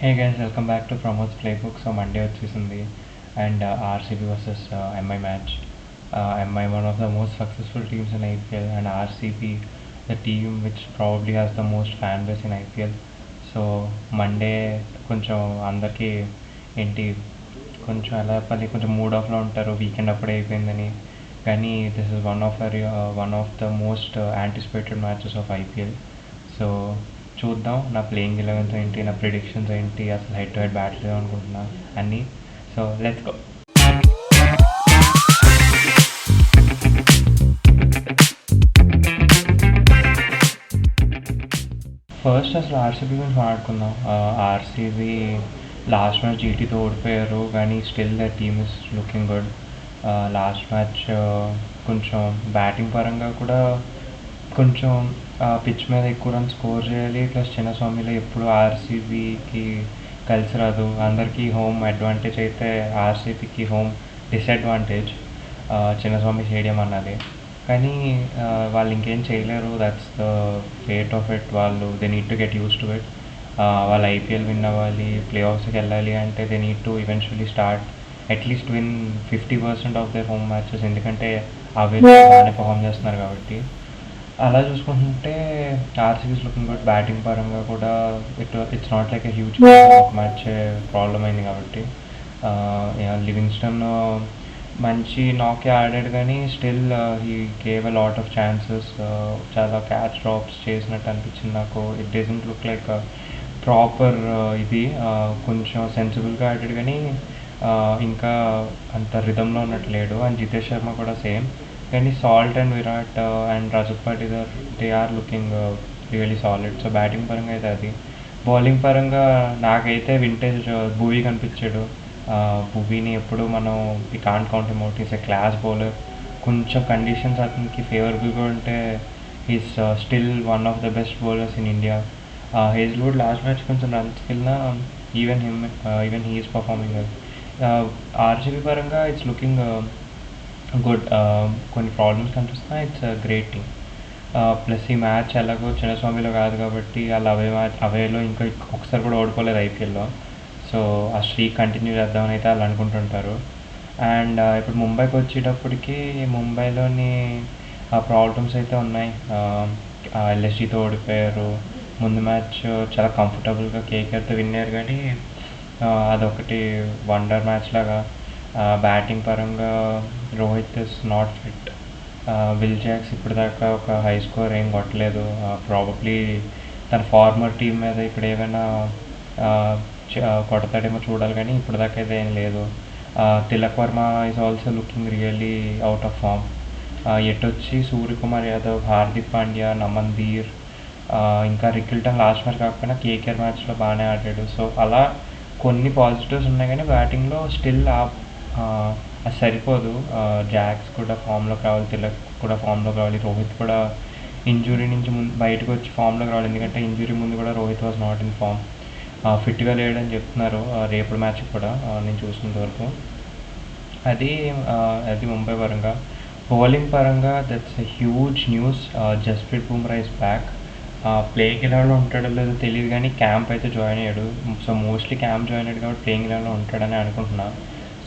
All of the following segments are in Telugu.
Hey guys, welcome back to Pramod's Playbook. So Monday వచ్చేసింది and RCB versus MI match. MI one of the most successful teams in IPL and RCB the team which probably has the most fan base in IPL. So Monday కొంచెం అందరికీ ఏంటి కొంచెం ఎలా చెప్పాలి కొంచెం మూడ్ ఆఫ్లో ఉంటారు వీకెండ్ అప్పుడే అయిపోయిందని. కానీ this is one of the most anticipated matches of IPL. So చూద్దాం నా ప్లేయింగ్ 11 ఏంటి, నా ప్రిడిక్షన్స్ ఏంటి, అసలు హెడ్ టు హెడ్ బ్యాటిల్ అనుకుంటున్నా అన్నీ. So let's go. ఫస్ట్ అసలు ఆర్సీబీ గురించి మాట్లాడుకుందాం. ఆర్సీబీ లాస్ట్ మ్యాచ్ జీటీతో ఓడిపోయారు కానీ still the team is looking good. Last match కొంచెం బ్యాటింగ్ పరంగా కూడా కొంచెం పిచ్ మీద ఎక్కువ రన్ స్కోర్ చేయాలి. ప్లస్ చిన్నస్వామిలో ఎప్పుడు ఆర్సీబీకి కలిసి రాదు. అందరికీ హోమ్ అడ్వాంటేజ్ అయితే ఆర్సీబీకి హోమ్ డిసడ్వాంటేజ్ చిన్నస్వామి స్టేడియం అన్నది. కానీ వాళ్ళు ఇంకేం చేయలేరు. That's the fate of it. వాళ్ళు they need to get use to it. వాళ్ళు ఐపీఎల్ విన్ అవ్వాలి, ప్లే ఆఫ్స్కి వెళ్ళాలి అంటే they need to eventually start at least win 50% of their home matches. ఎందుకంటే అవే బాగానే పర్ఫామ్ చేస్తున్నారు కాబట్టి. అలా చూసుకుంటుంటే ఆర్సీబీస్ లుకింగ్ గుడ్. బ్యాటింగ్ పరంగా కూడా it's not like a huge match problem అయింది కాబట్టి. లివింగ్స్టన్ మంచి నాకే ఆడాడు కానీ still he gave a lot of chances. చాలా క్యాచ్ డ్రాప్స్ చేసినట్టు అనిపించింది నాకు. It doesn't look like proper ఇది. కొంచెం సెన్సిబుల్గా ఆడాడు కానీ ఇంకా అంత రిధంలో ఉన్నట్టు లేడు. అండ్ జితేష్ శర్మ కూడా సేమ్. కానీ Salt and Virat and Rajat Patidar they are looking really solid. So batting పరంగా అయితే అది. బౌలింగ్ పరంగా నాకైతే వింటేజ్ భూవీ కనిపించాడు. భూవీని ఎప్పుడు మనం ఈ can't count him out. Is a class bowler. కొంచెం కండిషన్స్ అతనికి ఫేవరబుల్గా ఉంటే is still one of the best bowlers in India. Hazlewood last match కొంచెం రన్స్ వెళ్ళినా even he is performing. RCB పరంగా ఇట్స్ లుకింగ్ గుడ్. కొన్ని ప్రాబ్లమ్స్ కనిపిస్తున్నాయి. It's great team. ప్లస్ ఈ మ్యాచ్ ఎలాగో చిన్నస్వామిలో కాదు కాబట్టి వాళ్ళు అవేలో ఇంకా ఒకసారి కూడా ఓడిపోలేదు ఐపీఎల్లో. సో ఆ స్ట్రీక్ కంటిన్యూ చేద్దామని అయితే వాళ్ళు అనుకుంటుంటారు. అండ్ ఇప్పుడు ముంబైకి వచ్చేటప్పటికి ముంబైలోని ప్రాబ్లమ్స్ అయితే ఉన్నాయి. ఎల్ఎస్జీతో ఓడిపోయారు. ముందు మ్యాచ్ చాలా కంఫర్టబుల్గా కేకేఆర్తో విన్నారు కానీ అదొకటి వండర్ మ్యాచ్ లాగా. బ్యాటింగ్ పరంగా Rohit is not fit. Will Jacks ఇప్పటిదాకా ఒక హై స్కోర్ ఏం కొట్టలేదు. ప్రాబబ్లీ తన ఫార్మర్ టీం మీద ఇక్కడ ఏమైనా కొడతాడేమో చూడాలి కానీ ఇప్పటిదాకా అయితే ఏం లేదు. Tilak Varma is also looking really out of form. ఎటొచ్చి సూర్యకుమార్ యాదవ్, హార్దిక్ పాండ్యా, నమన్దీర్, ఇంకా రికిల్టన్ లాస్ట్ మ్యాచ్ కాకపోయినా కేకేఆర్ మ్యాచ్లో బాగానే ఆడాడు. సో అలా కొన్ని పాజిటివ్స్ ఉన్నాయి కానీ బ్యాటింగ్లో స్టిల్ అది సరిపోదు. జాక్స్ కూడా ఫామ్లోకి రావాలి, తిలక్ కూడా ఫామ్లోకి రావాలి, రోహిత్ కూడా ఇంజురీ నుంచి బయటకు వచ్చి ఫామ్లోకి రావాలి. ఎందుకంటే ఇంజురీ ముందు కూడా Rohit was not in form. ఫిట్గా లేడని చెప్తున్నారు రేపటి మ్యాచ్ కూడా నేను చూసినంత వరకు. అది ముంబై పరంగా. బౌలింగ్ పరంగా that's a huge news. Jasprit Bumrah is back. Playing ఎలెవెన్లో ఉంటాడో లేదో తెలియదు కానీ క్యాంప్ అయితే జాయిన్ అయ్యాడు. సో మోస్ట్లీ క్యాంప్ జాయిన్ అయ్యాడు కాబట్టి ప్లేయింగ్ ఎలెవెన్లో ఉంటాడని అనుకుంటున్నాను.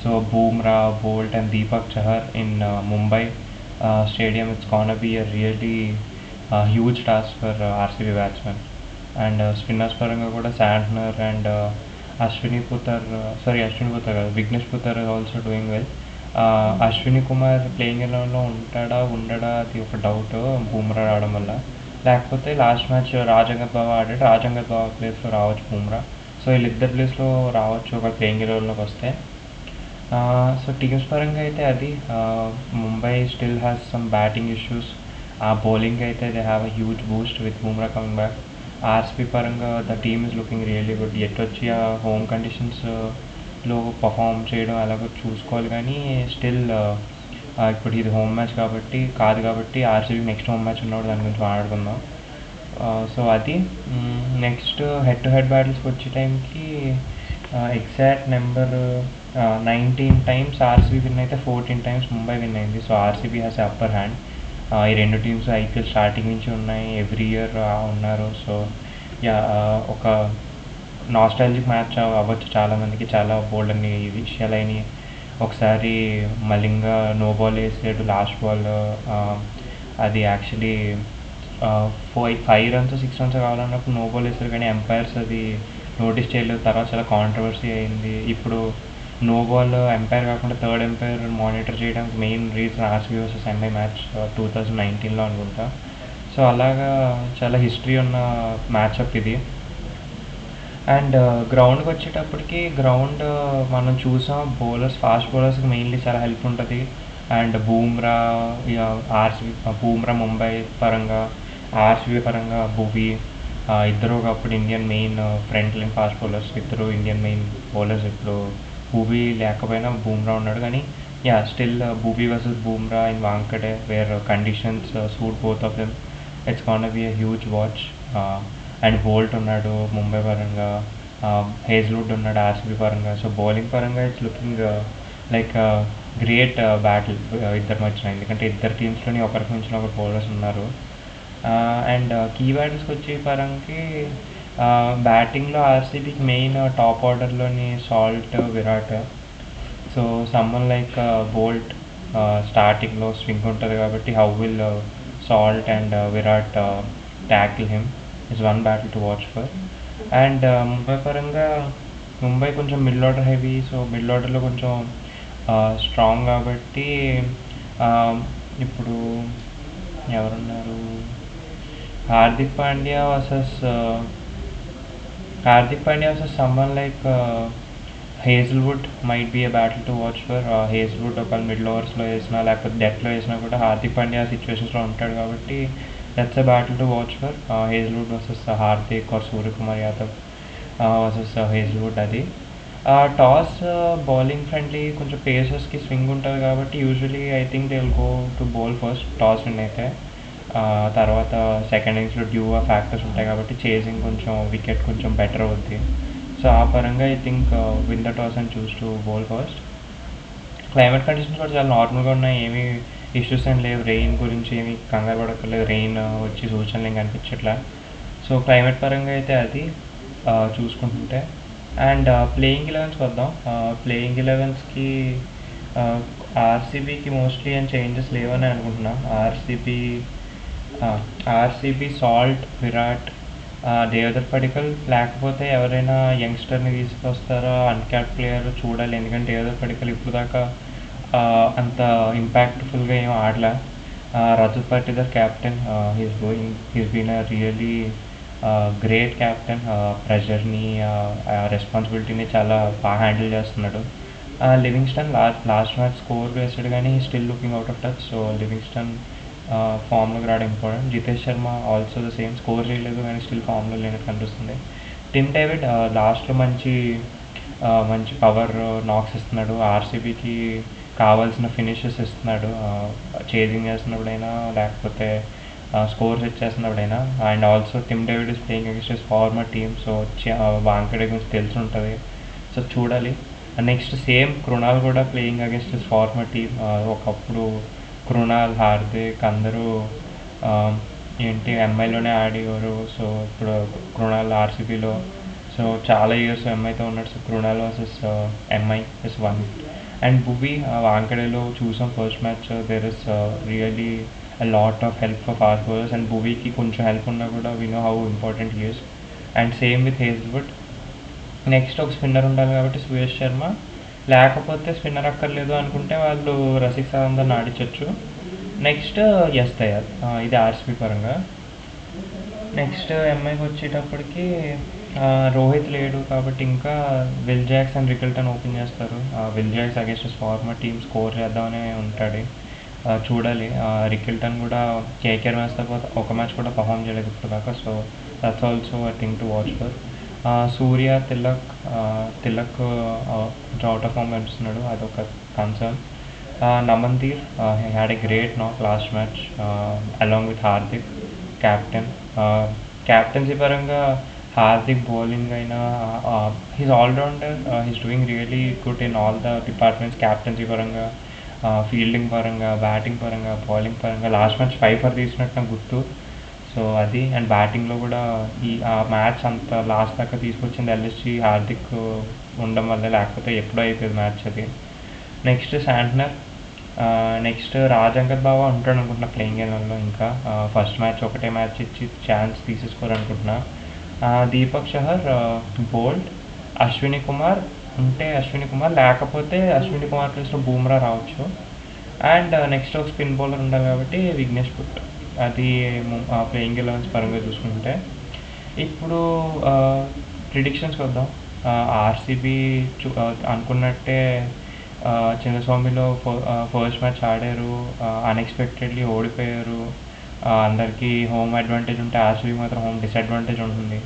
So Bumrah, Boult and Deepak Chahar in Mumbai stadium, it's can be a really huge task for RCB batsmen. And spinners పరంగా కూడా శాంట్నర్ అండ్ అశ్విని పుతర్ కాదు, Vignesh Puthur also doing well. Ashwani Kumar playing ఎలెవెన్లో ఉండడా అది ఒక డౌట్ బూమ్రా రావడం వల్ల. లేకపోతే లాస్ట్ మ్యాచ్ రాజంగత్ బావ ఆడాడు, రాజంగత్ బావ ప్లేస్లో రావచ్చు బూమ్రా. సో వీళ్ళిద్దరు ప్లేస్లో రావచ్చు ఒక ప్లేయింగ్ ఎలెవెన్లోకి వస్తే. సో టీమ్స్ పరంగా అయితే అది. Mumbai still has some batting issues. Bowling అయితే they have a huge boost with Bumrah coming back. RCB పరంగా the team is looking really good. ఎట్టొచ్చి ఆ హోమ్ కండిషన్స్లో పర్ఫామ్ చేయడం అలాగో చూసుకోవాలి కానీ స్టిల్ ఇప్పుడు ఇది హోమ్ మ్యాచ్ కాబట్టి ఆర్సీబీ నెక్స్ట్ హోమ్ మ్యాచ్ ఉన్నప్పుడు దాని గురించి మాట్లాడుకుందాం. సో అది. నెక్స్ట్ హెడ్ టు హెడ్ బ్యాటిల్స్కి వచ్చే టైంకి exact number 19 times RCB win అయితే 14 times ముంబై విన్ అయింది. So RCB has upper hand. ఈ రెండు టీమ్స్ ఐపీఎల్ స్టార్టింగ్ నుంచి ఉన్నాయి, ఎవ్రీ ఇయర్ ఉన్నారు. సో ఒక నాస్టాలజిక్ మ్యాచ్ అవ్వచ్చు చాలామందికి. చాలా బోల్డన్ని విషయాలైనవి. ఒకసారి మలింగ నో బాల్ వేసాడు లాస్ట్ బాల్. అది యాక్చువల్లీ 5 రన్స్ 6 రన్స్ కావాలన్నప్పుడు నో బాల్ వేస్తారు, కానీ ఎంపైర్స్ అది నోటీస్ చేయలేదు. తర్వాత చాలా కాంట్రవర్సీ అయింది. ఇప్పుడు నో బాల్ ఎంపైర్ కాకుండా థర్డ్ ఎంపైర్ మానిటర్ చేయడానికి main reason RCB versus MI match 2019లో అనుకుంటా. సో అలాగా చాలా హిస్టరీ ఉన్న మ్యాచ్అప్ ఇది. అండ్ గ్రౌండ్కి వచ్చేటప్పటికి గ్రౌండ్ మనం చూసాం, బౌలర్స్ ఫాస్ట్ బౌలర్స్కి మెయిన్లీ చాలా హెల్ప్ ఉంటుంది. అండ్ బూమ్రా ఆర్సీబీ, బూమ్రా ముంబై పరంగా, ఆర్సీబీ పరంగా భువి, ఇద్దరు ఒకప్పుడు Indian main front line fast bowlers, ఇద్దరు ఇండియన్ మెయిన్ బౌలర్స్. ఇప్పుడు భువి లేకపోయినా బూమ్రా ఉన్నాడు, కానీ still Bhuvi versus Bumrah in Wankhede where conditions suit both of them. It's can be a huge watch. And Boult ఉన్నాడు ముంబై పరంగా, హేజ్వుడ్ ఉన్నాడు ఆర్సీబీ పరంగా. సో బౌలింగ్ పరంగా it's looking like great battle ఇద్దరి మధ్యన, ఎందుకంటే ఇద్దరు టీమ్స్లోని ఒకరికి మించిన ఒకరు బౌలర్స్ ఉన్నారు. అండ్ కీ బ్యాటర్స్కి వచ్చే పరంకి బ్యాటింగ్లో ఆర్సీబీకి మెయిన్ టాప్ ఆర్డర్లోని Salt, Virat. So someone like Boult స్టార్టింగ్లో స్వింగ్ ఉంటుంది కాబట్టి how will Salt and Virat tackle him is one battle to watch for. And Mumbai పరంగా ముంబై కొంచెం middle order heavy. So middle ఆర్డర్లో కొంచెం స్ట్రాంగ్ కాబట్టి ఇప్పుడు ఎవరున్నారు, Hardik Pandya versus someone like Hazlewood might be a battle to watch for. Hazlewood ఒకవేళ మిడిల్ ఓవర్స్లో వేసినా లేకపోతే డెత్లో వేసినా కూడా హార్దిక్ పాండ్యా సిచ్యువేషన్స్లో ఉంటాడు కాబట్టి that's a battle to watch for. Hazlewood versus Hardik or Suryakumar Yadav versus Hazlewood. అది టాస్ బౌలింగ్ ఫ్రెండ్లీ, కొంచెం పేసర్స్కి స్వింగ్ ఉంటుంది కాబట్టి usually I think they will go to bowl first toss win అయితే. తర్వాత సెకండ్ ఇన్నింగ్స్లో డ్యూ ఫ్యాక్టర్స్ ఉంటాయి కాబట్టి చేసింగ్ కొంచెం వికెట్ కొంచెం బెటర్ అవుద్ది. సో ఆ పరంగా I think win the toss and choose to bowl first. Climate conditions కూడా చాలా నార్మల్గా ఉన్నాయి, ఏమీ ఇష్యూస్ ఏం లేవు. రెయిన్ గురించి ఏమీ కంగారు పడక్కర్లేదు, రెయిన్ వచ్చి సూచనలు ఏం కనిపించట్లా. సో క్లైమేట్ పరంగా అయితే అది చూసుకుంటుంటే. అండ్ ప్లేయింగ్ 11స్కి వద్దాం. ప్లేయింగ్ 11స్కి ఆర్సీబీకి మోస్ట్లీ ఏం చేంజెస్ లేవని అనుకుంటున్నా. ఆర్సీబీ సాల్ట్, విరాట్, దేవదత్ పడికల్, లేకపోతే ఎవరైనా యంగ్స్టర్ని తీసుకొస్తారో అన్క్యాప్ ప్లేయర్ చూడాలి. ఎందుకంటే దేవదత్ పడికల్ ఇప్పుడు దాకా అంత ఇంపాక్ట్ఫుల్గా ఏం ఆడలే. Rajat Patidar captain, he's been a really great captain. ప్రెషర్ని, రెస్పాన్సిబిలిటీని చాలా బాగా హ్యాండిల్ చేస్తున్నాడు. లివింగ్స్టన్ లాస్ట్ మ్యాచ్ స్కోర్ వేసాడు కానీ still looking out of touch. So Livingstone ఫామ్లోకి రావడం important. Jitesh Sharma also the same, score చేయలేదు కానీ స్టిల్ ఫామ్లో లేనట్టు కనిపిస్తుంది. టిమ్ డేవిడ్ లాస్ట్లో మంచి పవర్ నాక్స్ ఇస్తున్నాడు, ఆర్సీబీకి కావాల్సిన ఫినిషెస్ ఇస్తున్నాడు, చేజింగ్ చేస్తున్నప్పుడైనా లేకపోతే స్కోర్స్ ఇచ్చేస్తున్నప్పుడైనా. And also Tim David is playing against his former team. So Wankhede గురించి తెలిసి ఉంటుంది. సో చూడాలి. నెక్స్ట్ సేమ్ కృణాల్ కూడా playing against his former team. ఒకప్పుడు కృణాల్, హార్దిక్ అందరూ ఎంఐలోనే ఆడేవారు. సో ఇప్పుడు కృణాల్ ఆర్సీబీలో. సో చాలా ఇయర్స్ ఎంఐతో ఉన్నాడు. So Krunal versus MI is one. And Bhuvi వాంకడేలో చూసాం first match, there is really a lot of help for fast bowlers, and భువికి కొంచెం హెల్ప్ ఉన్నా కూడా we know how important he is. And same with Hazlewood. Next ఒక స్పిన్నర్ ఉండాలి కాబట్టి సుయేష్ శర్మ, లేకపోతే స్పిన్నర్ అక్కర్లేదు అనుకుంటే వాళ్ళు రసిక్ సావంత్ ఆడించవచ్చు. నెక్స్ట్ యస్ దయాల్. ఇది ఆర్సీబీ పరంగా. నెక్స్ట్ ఎంఐకి వచ్చేటప్పటికి రోహిత్ లేడు కాబట్టి ఇంకా Will Jacks and Rickelton open చేస్తారు. Will Jacks against former team score చేద్దామని ఉంటాడు. చూడాలి. రికిల్టన్ కూడా కేకేఆర్ మ్యాచ్ తర్వాత ఒక మ్యాచ్ కూడా పర్ఫామ్ చేయలేదు ఇప్పుడు దాకా. So that's also I think to watch for. Surya, Tilak కొంచెం అవుట్ ఆఫ్ ఫామ్ కనిపిస్తున్నాడు, అదొక concern. Naman Dhir had a great knock last match along with Hardik, captain. Captaincy పరంగా హార్దిక్ బౌలింగ్ అయినా he's all-rounder, he's doing really good in all the departments. Captaincy పరంగా, ఫీల్డింగ్ పరంగా, బ్యాటింగ్ పరంగా, బౌలింగ్ పరంగా. లాస్ట్ మ్యాచ్ 5 for తీసినట్టు నాకు గుర్తు. సో అది అండ్ బ్యాటింగ్లో కూడా ఆ మ్యాచ్ అంత లాస్ట్ దాకా తీసుకొచ్చింది ఎల్ఎస్జి హార్దిక్ ఉండడం వల్ల, లేకపోతే ఎప్పుడో అయిపోయేది మ్యాచ్ అది. నెక్స్ట్ శాంట్నర్, నెక్స్ట్ రాజంగత్ బావ ఉంటాడు అనుకుంటున్నా ప్లేయింగ్ ఎలెవన్లో. ఇంకా ఫస్ట్ మ్యాచ్ ఒకటే మ్యాచ్ ఇచ్చి ఛాన్స్ తీసేసుకోవాలనుకుంటున్నా. దీపక్ చహర్, బోల్ట్, అశ్విని కుమార్ ఉంటే అశ్విని కుమార్, లేకపోతే అశ్విని కుమార్ ప్లేస్లో బూమ్రా రావచ్చు. అండ్ నెక్స్ట్ ఒక స్పిన్ బౌలర్ ఉండాలి కాబట్టి విఘ్నేష్ పుట్. అది ప్లేయింగ్ ఎలెవన్స్ పరంగా చూసుకుంటే. ఇప్పుడు ప్రిడిక్షన్స్కి వద్దాం. ఆర్సీబీ అనుకున్నట్టే చిన్నస్వామిలో ఫస్ట్ మ్యాచ్ ఆడారు, అన్ఎక్స్పెక్టెడ్లీ ఓడిపోయారు. అందరికీ హోమ్ అడ్వాంటేజ్ ఉంటే ఆర్సీబీ మాత్రం హోమ్ డిసడ్వాంటేజ్ ఉంటుంది.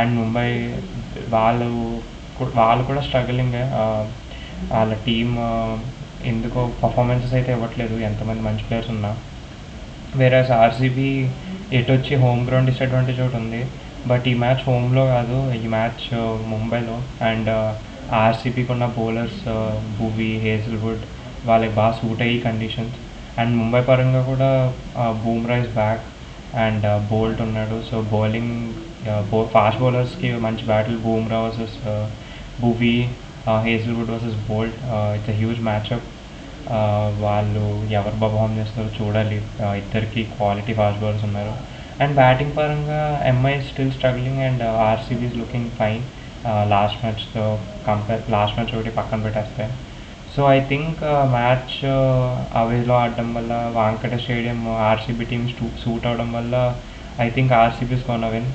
అండ్ ముంబై వాళ్ళు కూడా స్ట్రగలింగ్. వాళ్ళ టీమ్ ఎందుకో పర్ఫార్మెన్సెస్ అయితే ఇవ్వట్లేదు ఎంతమంది మంచి ప్లేయర్స్ ఉన్నా. వేరేస్ ఆర్సీబీ ఎటు వచ్చి హోమ్ గ్రౌండ్ డిసడ్వాంటేజ్ ఒకటి ఉంది. బట్ ఈ మ్యాచ్ హోమ్లో కాదు, ఈ మ్యాచ్ ముంబైలో. అండ్ ఆర్సీబీకి ఉన్న బౌలర్స్ భువి, హేజల్వుడ్ వాళ్ళకి బాగా సూట్ అయ్యి కండిషన్స్. అండ్ ముంబై పరంగా కూడా Bumrah is back and Boult ఉన్నాడు. సో బౌలింగ్ ఫాస్ట్ బౌలర్స్కి మంచి battle. Bumrah versus Bhuvi, Hazlewood versus Boult. It's a huge matchup. వాళ్ళు ఎవరు పర్ఫామ్ చేస్తారో చూడాలి. ఇద్దరికి క్వాలిటీ ఫాస్ట్ బౌలర్స్ ఉన్నారు. అండ్ బ్యాటింగ్ పరంగా MI still struggling and RCB is looking fine. Last match ఒకటి పక్కన పెట్టేస్తే. సో ఐ థింక్ మ్యాచ్ అవేలో ఆడడం వల్ల, Wankhede stadium RCB team suit అవడం వల్ల I think RCB is gonna win.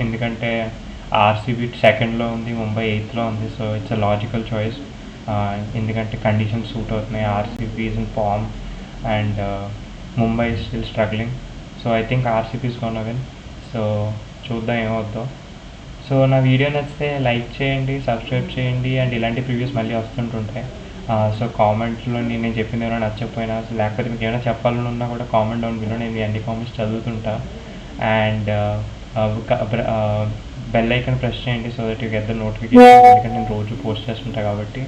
ఎందుకంటే ఆర్సీబీ సెకండ్లో ఉంది, ముంబై 8th ఉంది. So it's a logical choice. ఎందుకంటే కండిషన్స్ సూట్ అవుతున్నాయి. RCB is in form and Mumbai is still struggling. So I think RCB is gonna win. So చూద్దాం ఏమవుద్దో. సో నా వీడియో నచ్చితే లైక్ చేయండి, సబ్స్క్రైబ్ చేయండి. అండ్ ఇలాంటి ప్రివ్యూస్ మళ్ళీ వస్తుంటుంటాయి. సో కామెంట్లో నేను చెప్పింది ఏమైనా నచ్చకపోయినా, లేకపోతే మీకు ఏమైనా చెప్పాలని ఉన్నా కూడా కామెంట్ డౌన్ బిలో. నేను అన్ని కామెంట్స్ చదువుతుంటా. అండ్ బెల్ ఐకాన్ ప్రెస్ చేయండి so that you get the notification. ఎందుకంటే నేను రోజు పోస్ట్ చేస్తుంటా కాబట్టి.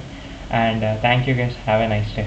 And thank you guys, have a nice day.